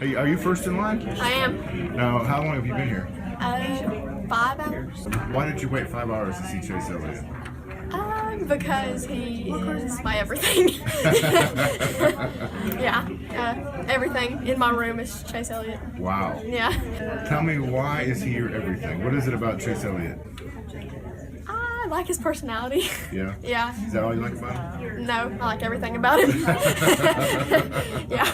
Hey, are you first in line? I am. Now, how long have you been here? 5 hours. Why did you wait 5 hours to see Chase Elliott? Because he is my everything. Yeah, everything in my room is Chase Elliott. Wow. Yeah. Tell me, why is he your everything? What is it about Chase Elliott? I like his personality. Yeah? Yeah. Is that all you like about him? No, I like everything about him. Yeah.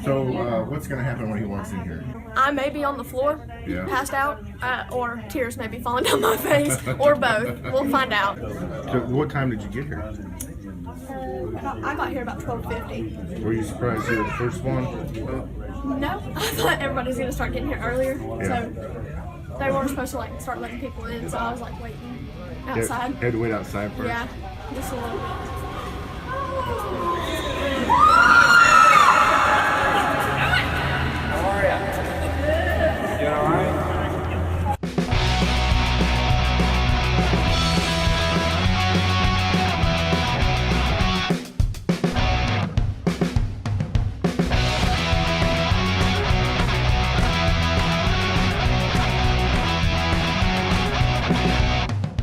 So, what's going to happen when he walks in here? I may be on the floor, Yeah. passed out, or tears may be falling down my face, or both. We'll find out. So, what time did you get here? I got here about 12:50. Were you surprised you were the first one? No, I thought everybody's gonna start getting here earlier, Yeah. so they weren't supposed to start letting people in. So I was waiting outside. You had to wait outside first? Yeah, just a little bit. How are ya? You doing all right?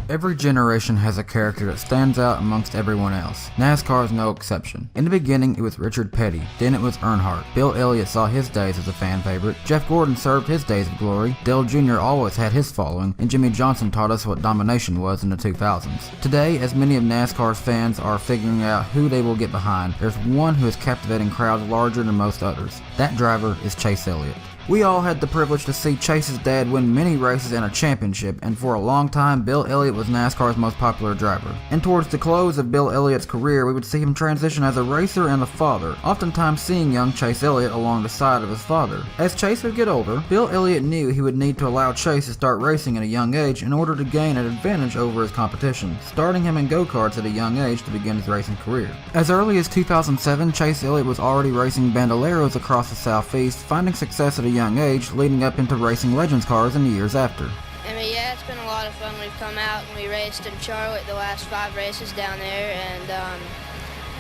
Every generation has a character that stands out amongst everyone else. NASCAR is no exception. In the beginning, it was Richard Petty, then it was Earnhardt. Bill Elliott saw his days as a fan favorite. Jeff Gordon served his days of glory. Dale Jr. always had his following, and Jimmy Johnson taught us what domination was in the 2000s. Today, as many of NASCAR's fans are figuring out who they will get behind, there's one who is captivating crowds larger than most others. That driver is Chase Elliott. We all had the privilege to see Chase's dad win many races and a championship, and for a long time, Bill Elliott was NASCAR's most popular driver. And towards the close of Bill Elliott's career, we would see him transition as a racer and a father, oftentimes seeing young Chase Elliott along the side of his father. As Chase would get older, Bill Elliott knew he would need to allow Chase to start racing at a young age in order to gain an advantage over his competition, starting him in go-karts at a young age to begin his racing career. As early as 2007, Chase Elliott was already racing bandoleros across the southeast, finding success at a young age, leading up into racing legends cars in the years after. I mean, yeah, it's been a lot of fun. We've come out and we raced in Charlotte the last 5 races down there, and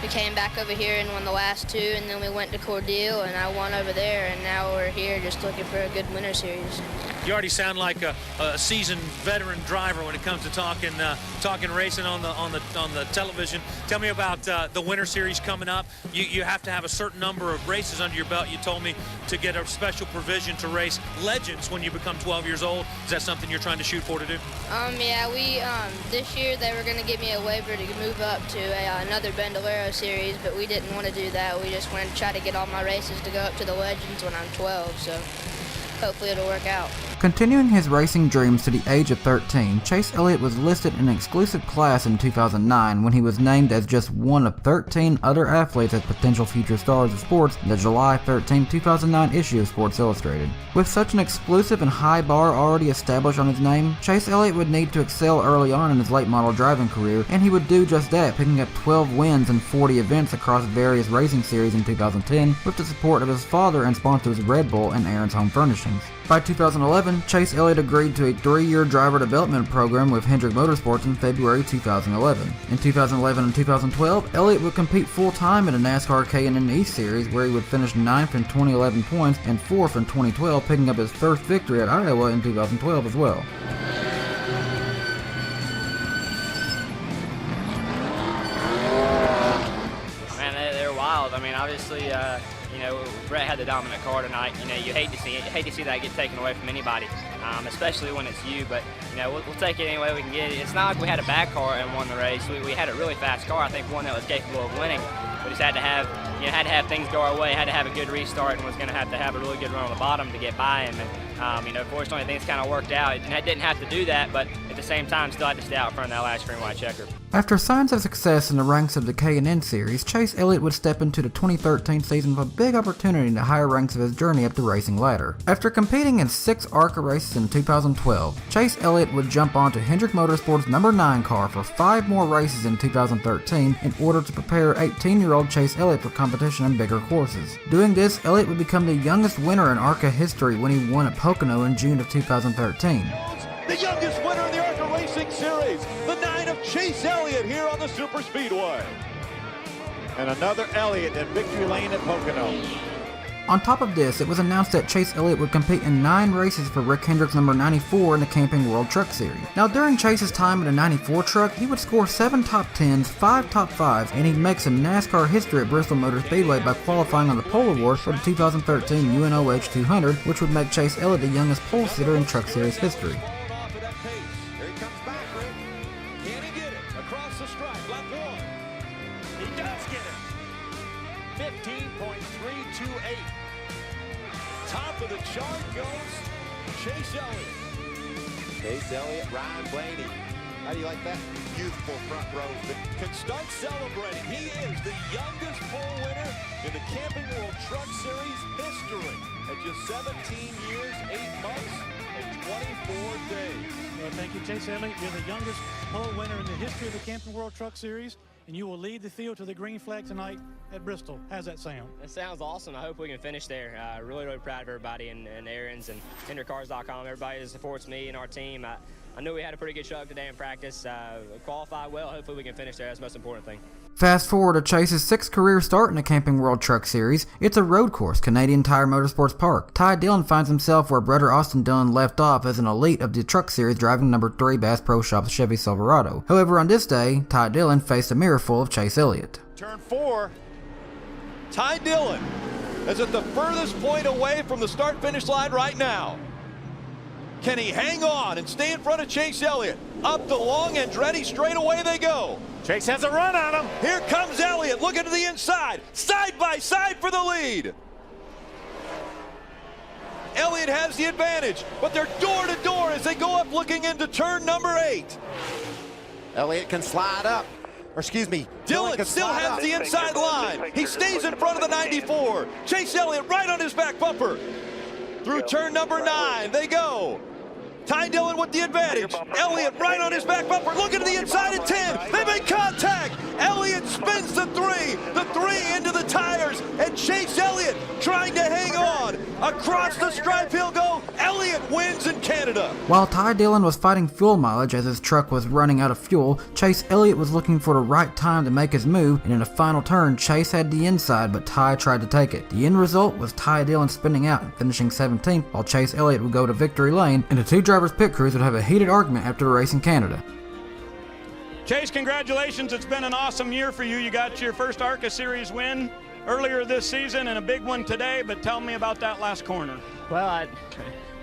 we came back over here and won the last 2, and then we went to Cordele and I won over there, and now we're here just looking for a good winter series. You already sound like a seasoned veteran driver when it comes to talking racing on the television. Tell me about the Winter Series coming up. You have to have a certain number of races under your belt. You told me to get a special provision to race legends when you become 12 years old. Is that something you're trying to shoot for to do? Yeah, we this year they were going to give me a waiver to move up to another Bandolero series, but we didn't want to do that. We just wanted to try to get all my races to go up to the legends when I'm 12. So hopefully it'll work out. Continuing his racing dreams to the age of 13, Chase Elliott was listed in an exclusive class in 2009 when he was named as just one of 13 other athletes as potential future stars of sports in the July 13, 2009 issue of Sports Illustrated. With such an exclusive and high bar already established on his name, Chase Elliott would need to excel early on in his late model driving career, and he would do just that, picking up 12 wins in 40 events across various racing series in 2010 with the support of his father and sponsors Red Bull and Aaron's Home Furnishings. By 2011, Chase Elliott agreed to a 3-year driver development program with Hendrick Motorsports in February 2011. In 2011 and 2012, Elliott would compete full-time in the NASCAR K&N Series, where he would finish 9th in 2011 points and 4th in 2012, picking up his first victory at Iowa in 2012 as well. Man, they're wild. I mean, obviously, Brett had the dominant car tonight. You hate to see it. You hate to see that get taken away from anybody, especially when it's you. But we'll take it any way we can get it. It's not like we had a bad car and won the race. We had a really fast car. I think one that was capable of winning. We just had to have things go our way. Had to have a good restart, and was going to have a really good run on the bottom to get by him. And fortunately, things kind of worked out. It didn't have to do that, but at the same time, still had to stay out front of that last green white checker. After signs of success in the ranks of the K&N Series, Chase Elliott would step into the 2013 season with a big opportunity in the higher ranks of his journey up the racing ladder. After competing in 6 ARCA races in 2012, Chase Elliott would jump onto Hendrick Motorsports' number 9 car for 5 more races in 2013 in order to prepare 18-year-old Chase Elliott for competition in bigger courses. Doing this, Elliott would become the youngest winner in ARCA history when he won at Pocono in June of 2013. The youngest winner in the ARCA Racing Series, the 9 of Chase Elliott here on the Super Speedway. And another Elliott at victory lane at Pocono. On top of this, it was announced that Chase Elliott would compete in 9 races for Rick Hendrick's number 94 in the Camping World Truck Series. Now during Chase's time in a 94 truck, he would score 7 top 10s, 5 top 5s, and he'd make some NASCAR history at Bristol Motor Speedway by qualifying on the pole award for the 2013 UNOH 200, which would make Chase Elliott the youngest pole sitter in Truck Series history. Top of the chart goes Chase Elliott. Chase Elliott, Ryan Blaney. How do you like that? Youthful front row. Can start celebrating. He is the youngest pole winner in the Camping World Truck Series history at just 17 years, 8 months, and 24 days. Well, thank you, Chase Elliott. You're the youngest pole winner in the history of the Camping World Truck Series, and you will lead the field to the green flag tonight at Bristol. How's that sound? It sounds awesome. I hope we can finish there. Really, really proud of everybody and Aaron's and HendrickCars.com, everybody that supports me and our team. I knew we had a pretty good truck today in practice. Qualified well. Hopefully we can finish there. That's the most important thing. Fast forward to Chase's 6th career start in the Camping World Truck Series. It's a road course, Canadian Tire Motorsports Park. Ty Dillon finds himself where brother Austin Dillon left off as an elite of the Truck Series, driving number 3 Bass Pro Shop's Chevy Silverado. However, on this day, Ty Dillon faced a mirror full of Chase Elliott. Turn 4. Ty Dillon is at the furthest point away from the start-finish line right now. Can he hang on and stay in front of Chase Elliott? Up the long Andretti straight away they go. Chase has a run on him. Here comes Elliott looking to the inside, side by side for the lead. Elliott has the advantage, but they're door to door as they go up looking into turn number 8. Elliott can slide up. Or excuse me, Dillon still has the inside line. He stays in front of the 94. Chase Elliott right on his back bumper. Through turn number 9 they go. Ty Dillon with the advantage. Elliott right on his back bumper, looking to the inside at 10. They make contact. Elliott spins the 3 into the tires, and Chase Elliott trying to hang on. Across the stripe he'll go. Elliott wins in Canada. While Ty Dillon was fighting fuel mileage as his truck was running out of fuel, Chase Elliott was looking for the right time to make his move, and in a final turn, Chase had the inside, but Ty tried to take it. The end result was Ty Dillon spinning out and finishing 17th, while Chase Elliott would go to victory lane, and the two drivers' pit crews would have a heated argument after the race in Canada. Chase, congratulations. It's been an awesome year for you. You got your first ARCA Series win earlier this season and a big one today, but tell me about that last corner. Well,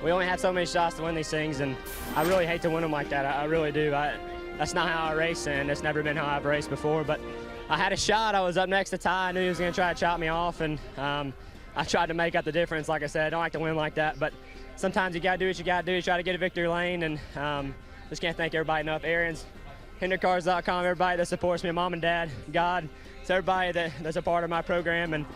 we only have so many shots to win these things, and I really hate to win them like that. I really do. That's not how I race, and it's never been how I've raced before, but I had a shot. I was up next to Ty. I knew he was going to try to chop me off, and I tried to make up the difference. Like I said, I don't like to win like that, but sometimes you got to do what you got to do. Try to get a victory lane, and just can't thank everybody enough. Aaron's, HendrickCars.com, everybody that supports me, mom and dad, God. It's everybody that's a part of my program, and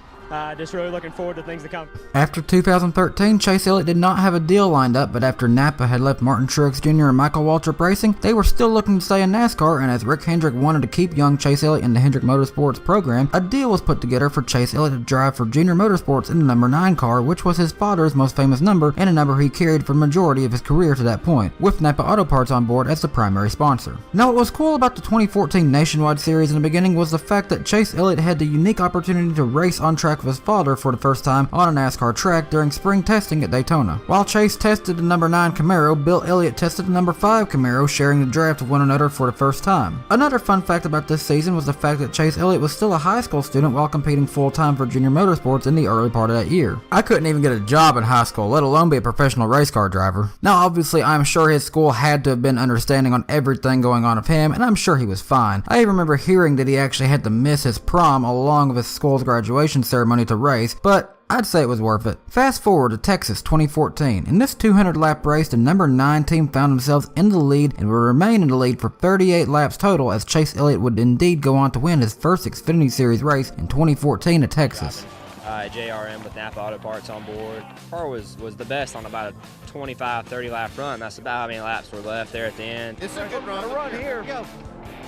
just really looking forward to things to come. After 2013, Chase Elliott did not have a deal lined up, but after Napa had left Martin Truex Jr. and Michael Waltrip Racing, they were still looking to stay in NASCAR, and as Rick Hendrick wanted to keep young Chase Elliott in the Hendrick Motorsports program, a deal was put together for Chase Elliott to drive for Junior Motorsports in the number 9 car, which was his father's most famous number, and a number he carried for the majority of his career to that point, with Napa Auto Parts on board as the primary sponsor. Now, what was cool about the 2014 Nationwide Series in the beginning was the fact that Chase Elliott had the unique opportunity to race on track with his father for the first time on a NASCAR track during spring testing at Daytona. While Chase tested the number 9 Camaro, Bill Elliott tested the number 5 Camaro, sharing the draft with one another for the first time. Another fun fact about this season was the fact that Chase Elliott was still a high school student while competing full-time for Junior Motorsports in the early part of that year. I couldn't even get a job in high school, let alone be a professional race car driver. Now obviously I'm sure his school had to have been understanding on everything going on of him, and I'm sure he was fine. I even remember hearing that he actually had to miss his prom along with his school's graduation ceremony to race, but I'd say it was worth it. Fast forward to Texas 2014. In this 200-lap race, the number 9 team found themselves in the lead and would remain in the lead for 38 laps total, as Chase Elliott would indeed go on to win his first Xfinity Series race in 2014 at Texas. JRM with Napa Auto Parts on board. The car was the best on about a 25-30 lap run. That's about how many laps were left there at the end. It's a good run. A run here. Go.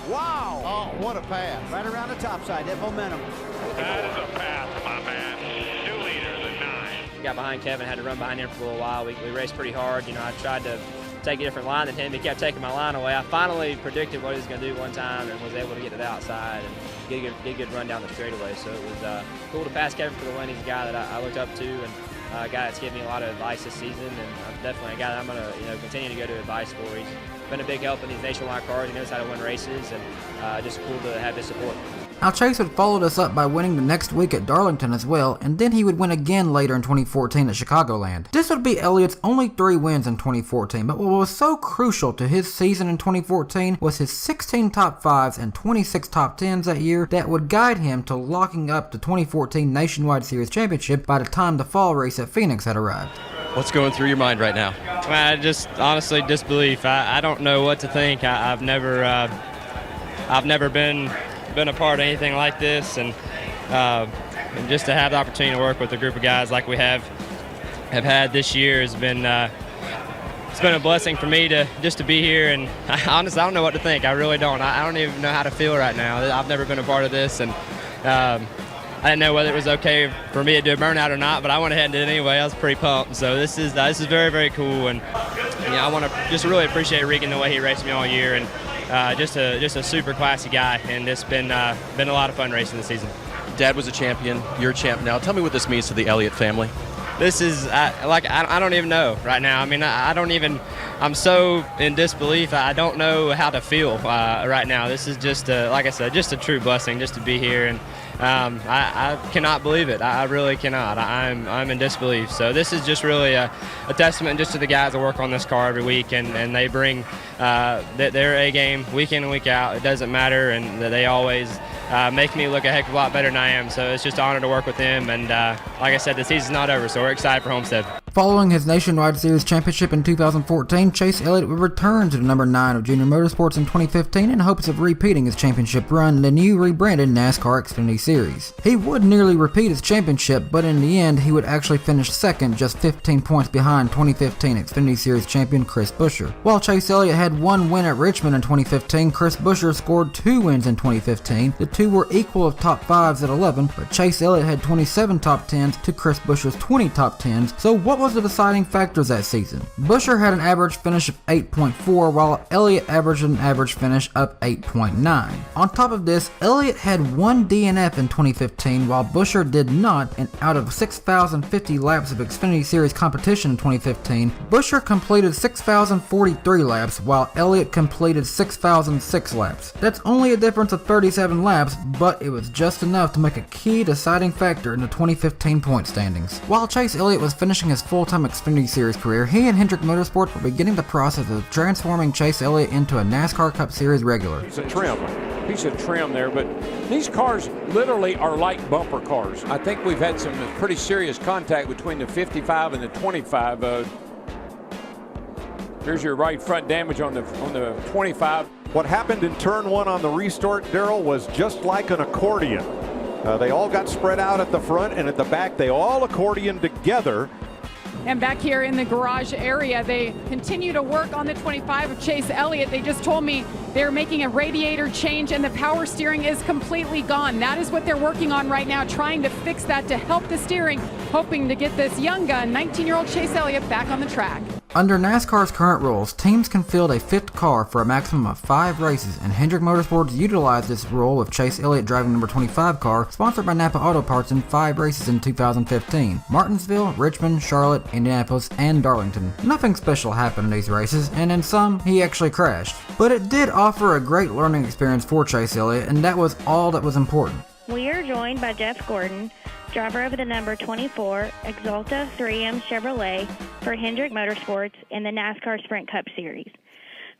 Wow. Oh, what a pass. Right around the top side. That momentum. That is a pass, my man. 2 liters at 9. Got behind Kevin, had to run behind him for a little while. We raced pretty hard. You know, I tried to take a different line than him. He kept taking my line away. I finally predicted what he was going to do one time and was able to get to the outside and get a good run down the straightaway. So it was cool to pass Kevin for the win. He's a guy that I looked up to and a guy that's given me a lot of advice this season, and definitely a guy that I'm going to continue to go to advice for. He's been a big help in these nationwide cars. He knows how to win races, and just cool to have his support. Now Chase had followed us up by winning the next week at Darlington as well, and then he would win again later in 2014 at Chicagoland. This would be Elliott's only 3 wins in 2014, but what was so crucial to his season in 2014 was his 16 top 5s and 26 top 10s that year that would guide him to locking up the 2014 Nationwide Series Championship by the time the fall race at Phoenix had arrived. What's going through your mind right now? Just honestly disbelief. I don't know what to think. I've never been a part of anything like this, and just to have the opportunity to work with a group of guys like we have had this year has been it's been a blessing for me to be here. And honestly, I don't know what to think. I really don't. I don't even know how to feel right now. I've never been a part of this, and I didn't know whether it was okay for me to do a burnout or not, but I went ahead and did it anyway. I was pretty pumped. So this is very, very cool, and I want to just really appreciate Regan the way he raced me all year, and just a super classy guy, and it's been a lot of fun racing this season. Dad was a champion. You're a champ now. Tell me what this means to the Elliott family. This is I don't even know right now. I mean, I'm so in disbelief. I don't know how to feel right now. This is just like I said, just a true blessing just to be here, and I cannot believe it. I really cannot. I'm in disbelief. So this is just really a testament just to the guys that work on this car every week, and they bring their A game week in and week out. It doesn't matter, and they always make me look a heck of a lot better than I am. So it's just an honor to work with them, and like I said, the season's not over, so we're excited for Homestead. Following his Nationwide Series Championship in 2014, Chase Elliott would return to the number 9 of Junior Motorsports in 2015 in hopes of repeating his championship run in the new rebranded NASCAR Xfinity Series. He would nearly repeat his championship, but in the end, he would actually finish second, just 15 points behind 2015 Xfinity Series champion Chris Buescher. While Chase Elliott had 1 win at Richmond in 2015, Chris Buescher scored 2 wins in 2015. The two were equal of top 5s at 11, but Chase Elliott had 27 top 10s to Chris Buescher's 20 top 10s. So what was the deciding factors that season? Buescher had an average finish of 8.4, while Elliott averaged an average finish of 8.9. On top of this, Elliott had 1 DNF in 2015, while Buescher did not, and out of 6,050 laps of Xfinity Series competition in 2015, Buescher completed 6,043 laps, while Elliott completed 6,006 laps. That's only a difference of 37 laps, but it was just enough to make a key deciding factor in the 2015 point standings. While Chase Elliott was finishing his full-time Xfinity Series career, he and Hendrick Motorsports were beginning the process of transforming Chase Elliott into a NASCAR Cup Series regular. Piece of trim there, but these cars literally are like bumper cars. I think we've had some pretty serious contact between the 55 and the 25. Here's your right front damage on the 25. What happened in turn 1 on the restart, Darrell, was just like an accordion. They all got spread out at the front, and at the back they all accordioned together. And back here in the garage area, they continue to work on the 25 of Chase Elliott. They just told me they're making a radiator change and the power steering is completely gone. That is what they're working on right now, trying to fix that to help the steering, hoping to get this young gun, 19-year-old Chase Elliott, back on the track. Under NASCAR's current rules, teams can field a 5th car for a maximum of 5 races, and Hendrick Motorsports utilized this rule with Chase Elliott driving number 25 car, sponsored by Napa Auto Parts, in 5 races in 2015. Martinsville, Richmond, Charlotte, Indianapolis, and Darlington. Nothing special happened in these races, and in some, he actually crashed. But it did offer a great learning experience for Chase Elliott, and that was all that was important. We are joined by Jeff Gordon, driver of the number 24 Exalta 3M Chevrolet for Hendrick Motorsports in the NASCAR Sprint Cup Series.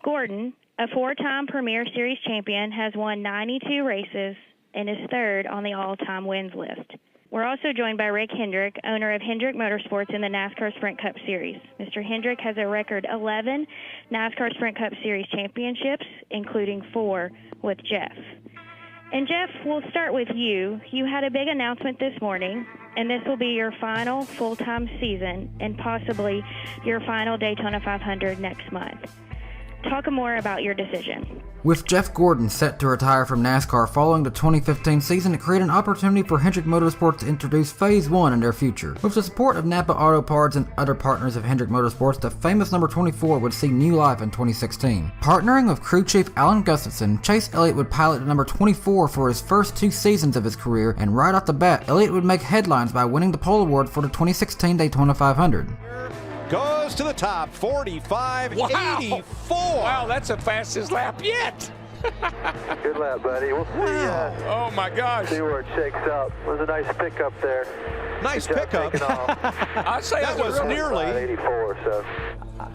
Gordon, a 4-time Premier Series champion, has won 92 races and is 3rd on the all-time wins list. We're also joined by Rick Hendrick, owner of Hendrick Motorsports in the NASCAR Sprint Cup Series. Mr. Hendrick has a record 11 NASCAR Sprint Cup Series championships, including 4 with Jeff. And Jeff, we'll start with you. You had a big announcement this morning, and this will be your final full-time season and possibly your final Daytona 500 next month. Talk more about your decision. With Jeff Gordon set to retire from NASCAR following the 2015 season, it created an opportunity for Hendrick Motorsports to introduce Phase 1 in their future. With the support of Napa Auto Parts and other partners of Hendrick Motorsports, the famous number 24 would see new life in 2016. Partnering with crew chief Alan Gustafson, Chase Elliott would pilot the number 24 for his first 2 seasons of his career, and right off the bat, Elliott would make headlines by winning the pole award for the 2016 Daytona 500. Goes to the top, 45.84. Wow, that's the fastest lap yet. Good lap, buddy. We'll see. Oh my gosh. See where it shakes up. It was a nice pickup there. Nice pickup. I'd say that was nearly 84. So.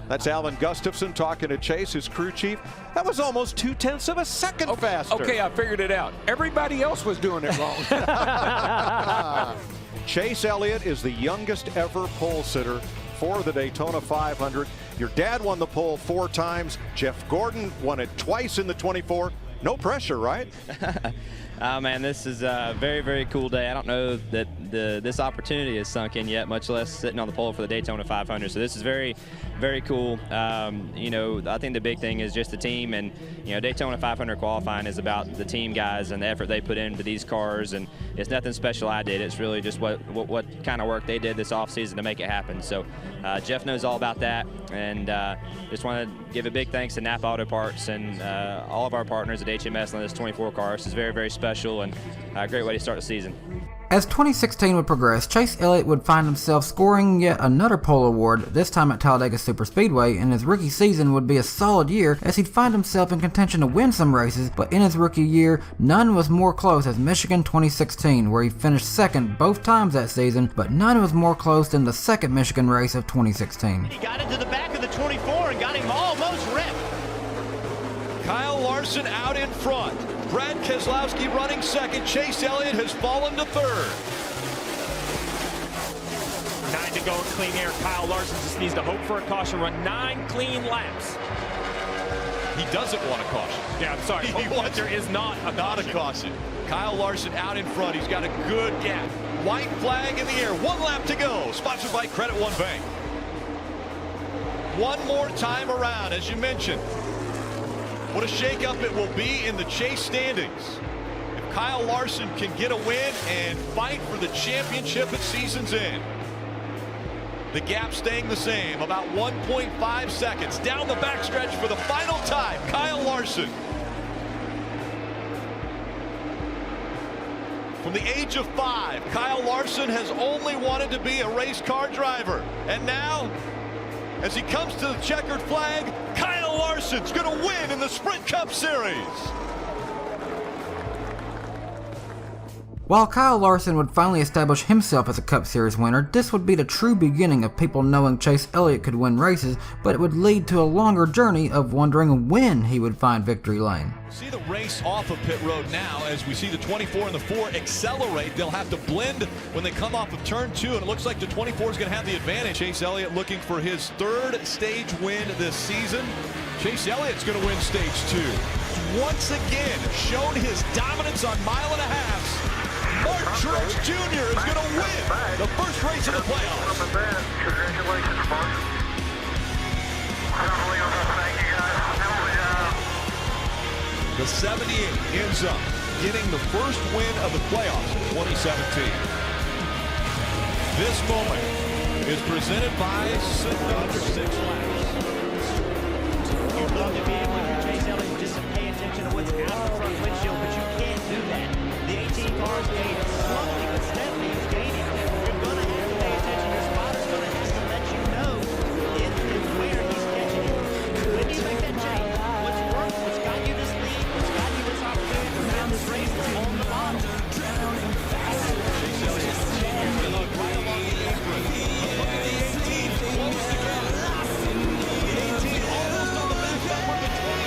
That's Alan Gustafson talking to Chase, his crew chief. That was almost 0.2 of a second faster. Okay, I figured it out. Everybody else was doing it wrong. Chase Elliott is the youngest ever pole sitter for the Daytona 500. Your dad won the pole 4 times. Jeff Gordon won it twice in the 24. No pressure, right? Oh man, this is a very, very cool day. I don't know that this opportunity is sunk in yet, much less sitting on the pole for the Daytona 500. So this is very, very cool. You know, I think the big thing is just the team, and you know, Daytona 500 qualifying is about the team guys and the effort they put into these cars, and it's nothing special I did. It's really just what kind of work they did this offseason to make it happen. So Jeff knows all about that, and just want to give a big thanks to Napa Auto Parts and all of our partners at HMS on this 24 car. This is very, very special and a great way to start the season. As 2016 would progress, Chase Elliott would find himself scoring yet another pole award, this time at Talladega Superspeedway, and his rookie season would be a solid year as he'd find himself in contention to win some races, but in his rookie year, none was more close as Michigan 2016, where he finished second both times that season, but none was more close than the second Michigan race of 2016. He got into the back of the 24 and got him almost ripped. Kyle Larson out in front. Brad Keselowski running second. Chase Elliott has fallen to third. 9 to go in clean air. Kyle Larson just needs to hope for a caution run. 9 clean laps. He doesn't want a caution. Yeah, I'm sorry. But there is not a caution. Kyle Larson out in front. He's got a good gap. White flag in the air. 1 lap to go. Sponsored by Credit One Bank. One more time around, as you mentioned. What a shakeup it will be in the Chase standings. If Kyle Larson can get a win and fight for the championship at season's end. The gap staying the same, about 1.5 seconds. Down the backstretch for the final time, Kyle Larson. From the age of 5, Kyle Larson has only wanted to be a race car driver. And now, as he comes to the checkered flag, Kyle Larson's going to win in the Sprint Cup Series. While Kyle Larson would finally establish himself as a Cup Series winner, this would be the true beginning of people knowing Chase Elliott could win races, but it would lead to a longer journey of wondering when he would find victory lane. See the race off of pit road now as we see the 24 and the 4 accelerate. They'll have to blend when they come off of turn 2, and it looks like the 24 is going to have the advantage. Chase Elliott looking for his 3rd stage win this season. Chase Elliott's going to win stage 2. Once again shown his dominance on 1.5 miles. Mark Truex Jr. is going to win the first race of the playoffs. Congratulations, Mark. The 78 ends up getting the first win of the playoffs in 2017. This moment is presented by under 6 laps. You'd love to be able to hear Chase Elliott just to pay attention to what's out the front windshield, but you can't do that. The 18 cars gain slowly but steadily is gaining. You're going to have to pay attention. Your spotter's going to have to let you know if and where he's catching you. When do you make that change? What's worked? What's got you this lead? What's got you this opportunity to win this race is on the bottom. Chase Elliott continues to look right along the apron. Look at the 18 close together. The 18 almost on the back bumper. The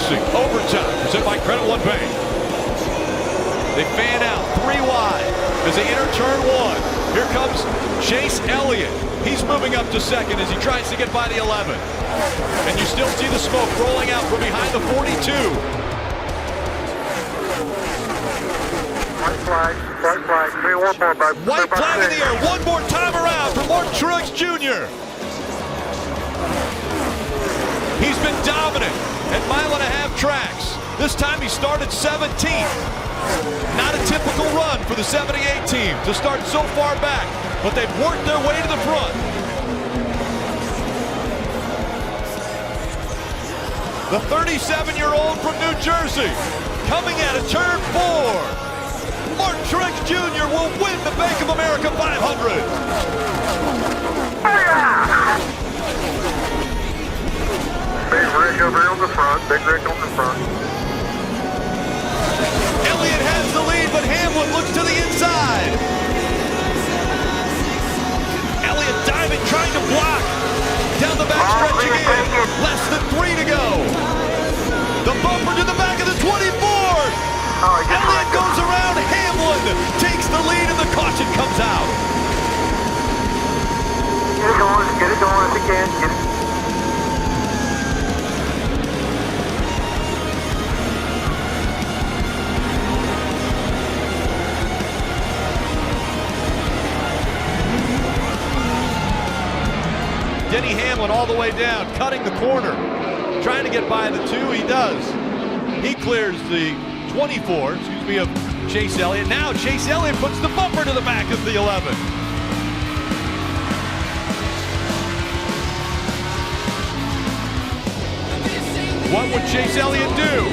Racing. Overtime, presented by Credit One Bank. They fan out 3 wide as they enter turn 1. Here comes Chase Elliott. He's moving up to second as he tries to get by the 11. And you still see the smoke rolling out from behind the 42. White flag, white flag. White flag in the air. One more time around for Martin Truex Jr. He's been dominant at 1.5 tracks. This time he started 17th. Not a typical run for the 78 team to start so far back, but they've worked their way to the front. The 37-year-old from New Jersey coming out of turn 4. Martin Truex Jr. will win the Bank of America 500. Big Rick over here on the front. Big Rick on the front. Elliott has the lead, but Hamlin looks to the inside. Elliott diving, trying to block. Down the backstretch again. Less than 3 to go. The bumper to the back of the 24. Elliott goes around. Hamlin takes the lead, and the caution comes out. Get it going if you can. Get it. Denny Hamlin all the way down, cutting the corner, trying to get by the 2. He does. He clears the 24, of Chase Elliott. Now Chase Elliott puts the bumper to the back of the 11. What would Chase Elliott do?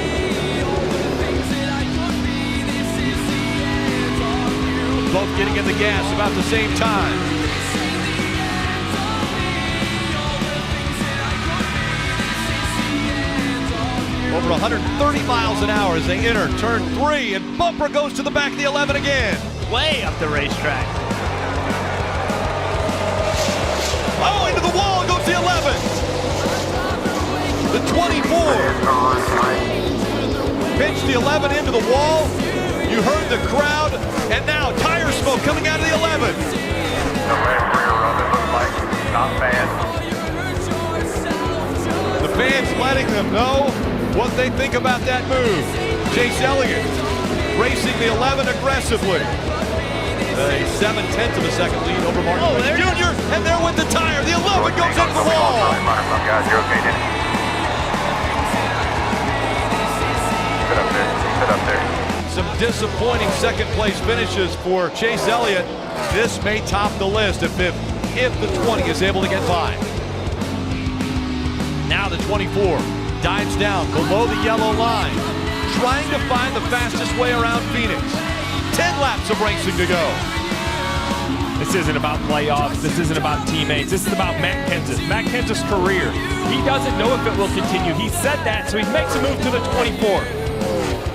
Both getting in the gas about the same time. Over 130 miles an hour as they enter turn 3, and bumper goes to the back of the 11 again. Way up the racetrack. Oh, into the wall goes the 11. The 24. Pitched the 11 into the wall. You heard the crowd, and now tire smoke coming out of the 11. The left rear run, it looks like not bad. The fans letting them know what they think about that move. Chase Elliott racing the 11 aggressively. A 7/10 of a second lead over Martin Truex Jr. And there went the tire. The 11 goes into the wall. Guys, you're okay, Denny. Sit up there. Sit up there. Some disappointing second place finishes for Chase Elliott. This may top the list if the 20 is able to get by. Now the 24 dives down below the yellow line, trying to find the fastest way around Phoenix. 10 laps of racing to go. This isn't about playoffs. This isn't about teammates. This is about Matt Kenseth. Matt Kenseth's career. He doesn't know if it will continue. He said that, so he makes a move to the 24.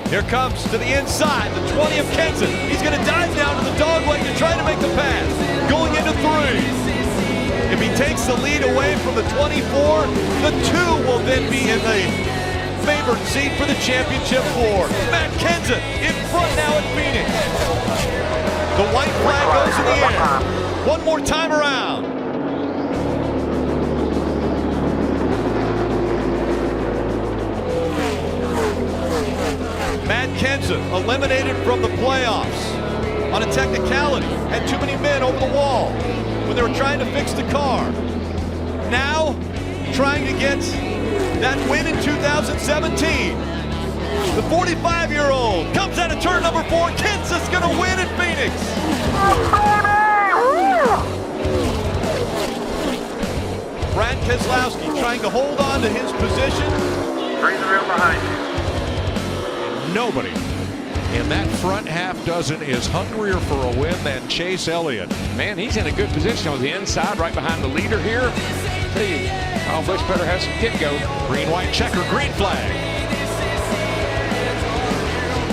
Here comes to the inside, the 20 of Kenseth. He's going to dive down to the dogleg to try to make the pass. Going into 3. If he takes the lead away from the 24, the 2 will then be in the favored seat for the championship 4. Matt Kenseth in front now at Phoenix. The white flag goes in the air. One more time around. Matt Kenseth eliminated from the playoffs on a technicality. Had too many men over the wall when they were trying to fix the car. Now, trying to get that win in 2017. The 45-year-old comes out of turn number 4. Kenseth's gonna win in Phoenix. Brad Keselowski trying to hold on to his position. Bring the rear behind you. Nobody in that front half dozen is hungrier for a win than Chase Elliott. Man, he's in a good position on the inside, right behind the leader here. Tell you, Kyle Busch better have some kid go. Green, white checker, green flag.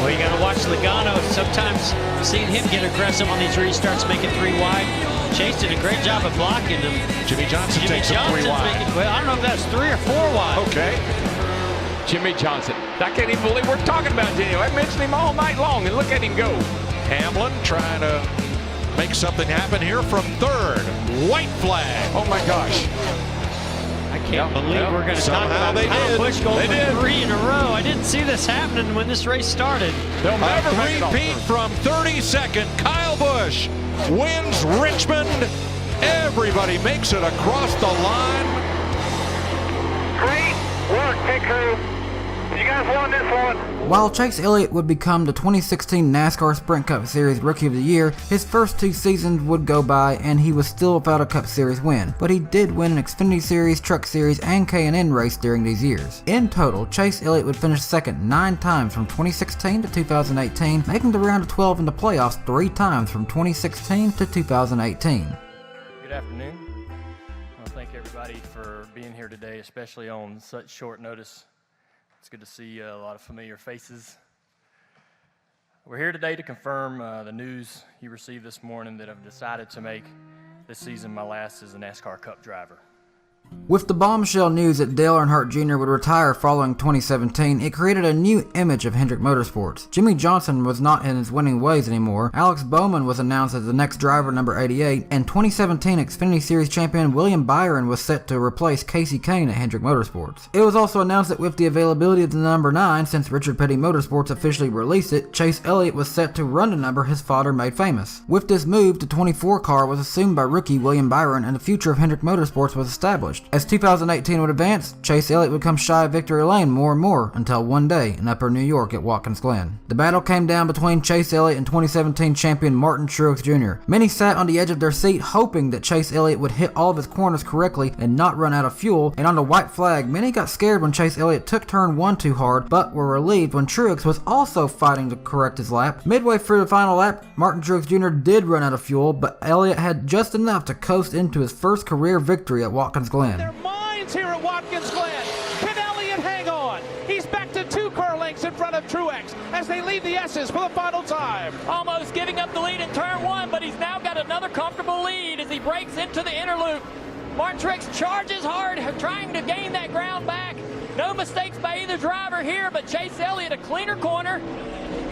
Well, you got to watch Logano. Sometimes seeing him get aggressive on these restarts, making 3 wide. Chase did a great job of blocking them. Jimmy Johnson takes him 3 wide. Well, I don't know if that's 3 or 4 wide. Okay. Jimmy Johnson. I can't even believe we're talking about Jimmy. I mentioned him all night long, and look at him go. Hamlin trying to make something happen here from third. White flag. Oh my gosh. I can't believe we're going to talk about Kyle Busch going for 3 in a row. I didn't see this happening when this race started. They'll never repeat from 32nd. Kyle Busch wins Richmond. Everybody makes it across the line. Great work, pit crew. You guys won this one. While Chase Elliott would become the 2016 NASCAR Sprint Cup Series Rookie of the Year, his first 2 seasons would go by and he was still without a Cup Series win, but he did win an Xfinity Series, Truck Series, and K&N race during these years. In total, Chase Elliott would finish second 9 times from 2016 to 2018, making the round of 12 in the playoffs 3 times from 2016 to 2018. Good afternoon. I want to thank everybody for being here today, especially on such short notice. It's good to see a lot of familiar faces. We're here today to confirm the news you received this morning that I've decided to make this season my last as a NASCAR Cup driver. With the bombshell news that Dale Earnhardt Jr. would retire following 2017, it created a new image of Hendrick Motorsports. Jimmy Johnson was not in his winning ways anymore, Alex Bowman was announced as the next driver, number 88, and 2017 Xfinity Series champion William Byron was set to replace Casey Kane at Hendrick Motorsports. It was also announced that with the availability of the number 9, since Richard Petty Motorsports officially released it, Chase Elliott was set to run the number his father made famous. With this move, the 24 car was assumed by rookie William Byron and the future of Hendrick Motorsports was established. As 2018 would advance, Chase Elliott would come shy of victory lane more and more until one day in Upper New York at Watkins Glen. The battle came down between Chase Elliott and 2017 champion Martin Truex Jr. Many sat on the edge of their seat hoping that Chase Elliott would hit all of his corners correctly and not run out of fuel, and on the white flag, many got scared when Chase Elliott took turn 1 too hard, but were relieved when Truex was also fighting to correct his lap. Midway through the final lap, Martin Truex Jr. did run out of fuel, but Elliott had just enough to coast into his first career victory at Watkins Glen. Here at Watkins Glen. Can Elliott hang on? He's back to 2 car lengths in front of Truex as they lead the S's for the final time. Almost giving up the lead in turn 1, but he's now got another comfortable lead as he breaks into the inner loop. Martin Truex charges hard, trying to gain that ground back. No mistakes by either driver here, but Chase Elliott a cleaner corner.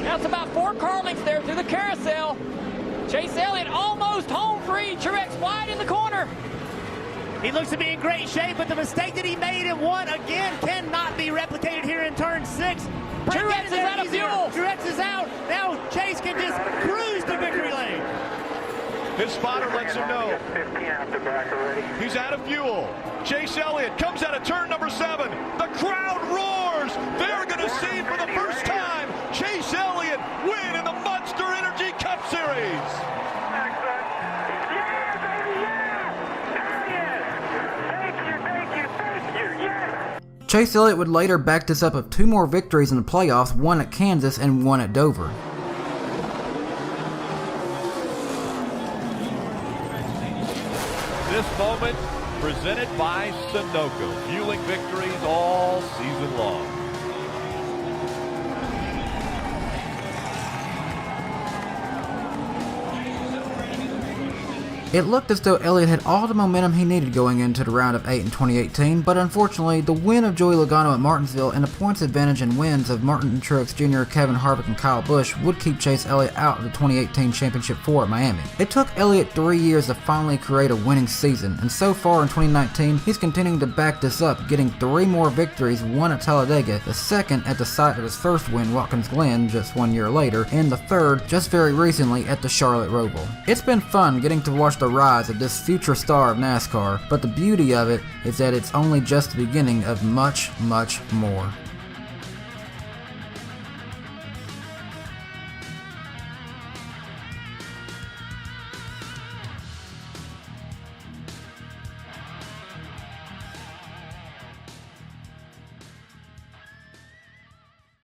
Now it's about 4 car lengths there through the carousel. Chase Elliott almost home free. Truex wide in the corner. He looks to be in great shape, but the mistake that he made in 1 again cannot be replicated here in turn 6. Truex is out of fuel. Truex is out. Now Chase can just cruise to victory lane. His spotter lets him know he's out of fuel. Chase Elliott comes out of turn number 7. The crowd roars. They're going to see for the first time Chase Elliott win in the Monster Energy Cup Series. Chase Elliott would later back this up with 2 more victories in the playoffs, 1 at Kansas and 1 at Dover. This moment presented by Sunoco, fueling victories all season long. It looked as though Elliott had all the momentum he needed going into the round of 8 in 2018, but unfortunately, the win of Joey Logano at Martinsville and the points advantage and wins of Martin Truex Jr., Kevin Harvick, and Kyle Busch would keep Chase Elliott out of the 2018 Championship 4 at Miami. It took Elliott 3 years to finally create a winning season, and so far in 2019, he's continuing to back this up, getting 3 more victories, 1 at Talladega, the 2nd at the site of his first win, Watkins Glen, just 1 year later, and the 3rd, just very recently, at the Charlotte Roval. It's been fun getting to watch the rise of this future star of NASCAR, but the beauty of it is that it's only just the beginning of much, much more.